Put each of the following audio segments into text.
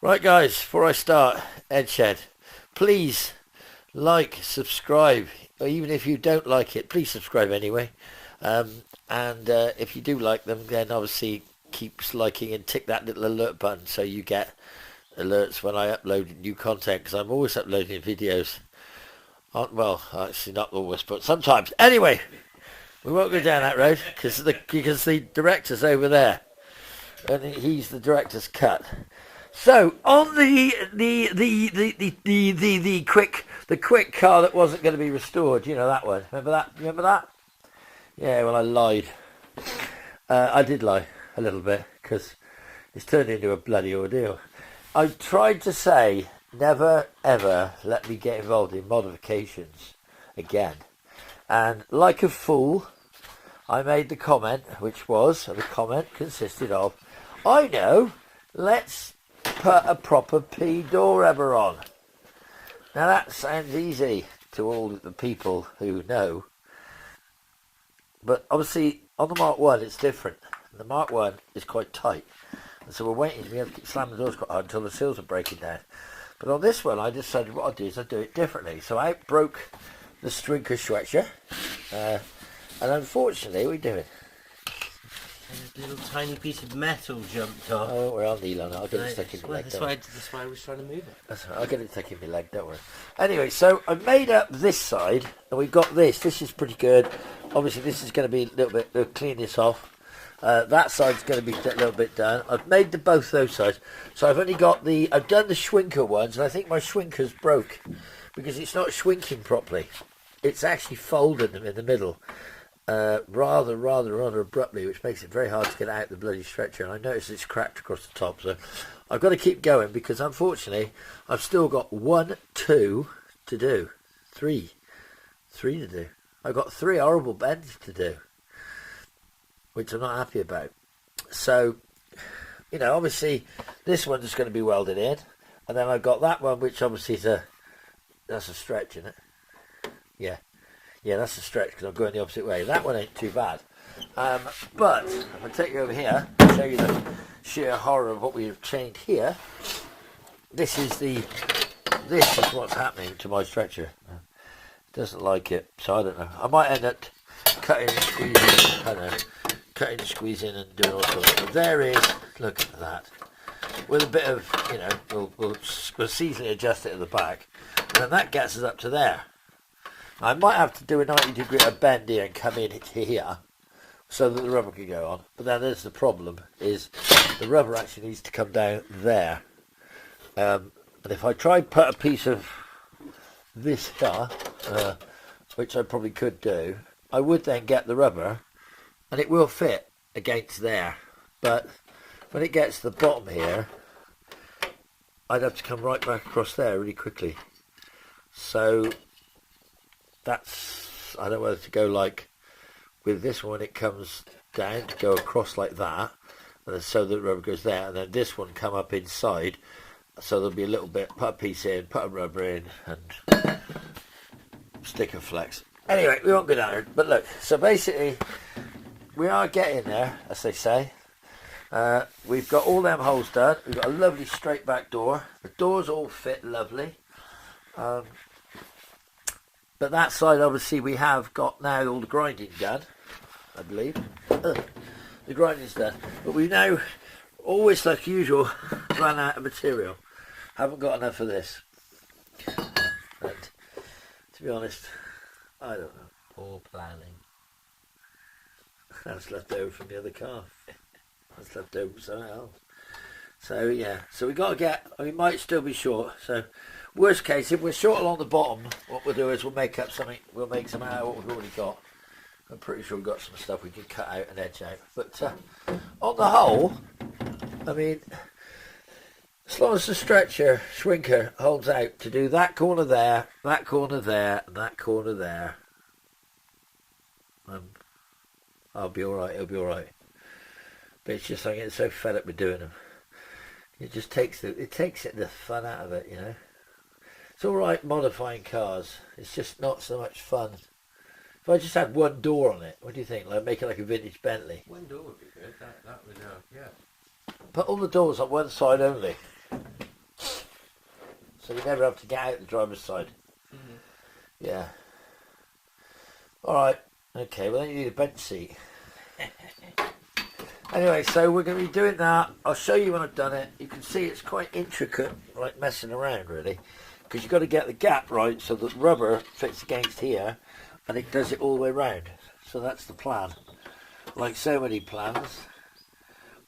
Right guys, before I start, Edshed, please like, subscribe, or even if you don't like it, please subscribe anyway. And if you do like them, then obviously keep liking and tick that little alert button so you get alerts when I upload new content, because I'm always uploading videos. Well, actually not always, but sometimes. Anyway, we won't go down that road because the director's over there, and he's the director's cut. So on the quick car that wasn't going to be restored, you know that one. Remember that? Yeah. Well, I lied. I did lie a little bit because it's turned into a bloody ordeal. I tried to say never ever let me get involved in modifications again, and like a fool, I made the comment, the comment consisted of, I know, let's put a proper P door rubber on. Now that sounds easy to all the people who know, but obviously on the Mark 1 it's different. The Mark 1 is quite tight, and so we're waiting. We have to keep slamming the doors quite hard until the seals are breaking down. But on this one I decided what I'd do is I'd do it differently. So I broke the strinker stretcher, and unfortunately we do it. A little tiny piece of metal jumped off. Oh, we're on Elon. I'll get it stuck in my leg. That's why I was trying to move it. That's right. I'll get it stuck in my leg, don't worry. Anyway, so I made up this side, and we've got this. This is pretty good. Obviously, this is going to be a little bit, we'll clean this off. That side's going to be a little bit done. I've made both those sides. So I've only got I've done the schwinker ones, and I think my schwinker's broke because it's not schwinking properly. It's actually folded them in the middle. Rather abruptly, which makes it very hard to get out the bloody stretcher. And I notice it's cracked across the top, so I've got to keep going because unfortunately I've still got 1, 2 to do, 3 to do. I've got 3 horrible bends to do, which I'm not happy about. So, you know, obviously this one's going to be welded in, and then I've got that one, which obviously that's a stretch, isn't it? Yeah, that's a stretch because I'm going the opposite way. That one ain't too bad. But if I take you over here, show you the sheer horror of what we've changed here. This is what's happening to my stretcher. It doesn't like it, so I don't know. I might end up cutting and squeezing. I don't know, cutting and squeezing and doing all sorts. But there is. Look at that. With a bit of, you know, we'll seasonally adjust it at the back, and then that gets us up to there. I might have to do a 90-degree bend here and come in here so that the rubber can go on. But then there's the problem, is the rubber actually needs to come down there. And if I try put a piece of this here, which I probably could do, I would then get the rubber and it will fit against there. But when it gets to the bottom here, I'd have to come right back across there really quickly. So that's, I don't know whether to go like with this one, it comes down to go across like that, and then so the rubber goes there, and then this one come up inside, so there'll be a little bit, put a piece in, put a rubber in, and stick and flex. Anyway, we won't go down there, but look, so basically we are getting there, as they say. We've got all them holes done. We've got a lovely straight back door. The doors all fit lovely. But that side, obviously, we have got now all the grinding done, I believe. The grinding's done. But we've now, always like usual, run out of material. Haven't got enough of this. And to be honest, I don't know. Poor planning. That's left over from the other car. That's left over from something else. So, yeah. So we've got to get, we might still be short. So, worst case, if we're short along the bottom, what we'll do is we'll make up something. We'll make some out of what we've already got. I'm pretty sure we've got some stuff we can cut out and edge out. But on the whole, I mean, as long as the shrinker holds out to do that corner there, that corner there, and that corner there, I'll be all right. It'll be all right. But it's just I'm getting so fed up with doing them. It just takes the fun out of it, you know. It's all right modifying cars. It's just not so much fun. If I just had one door on it, what do you think? Like make it like a vintage Bentley. One door would be good. That would yeah. Put all the doors on one side only. so you never have to get out the driver's side. Yeah. Alright, okay, well then you need a bench seat. Anyway, so we're going to be doing that. I'll show you when I've done it. You can see it's quite intricate, like messing around really, because you've got to get the gap right so that rubber fits against here and it does it all the way round. So that's the plan. Like so many plans,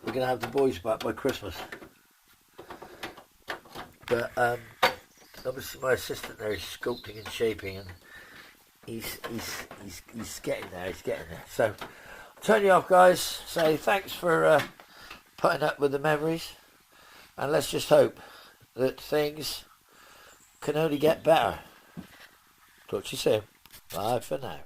we're going to have the boys back by Christmas. But obviously my assistant there is sculpting and shaping, and he's getting there, So I'll turn you off, guys. Say thanks for putting up with the memories, and let's just hope that things can only get better. Talk to you soon. Bye for now.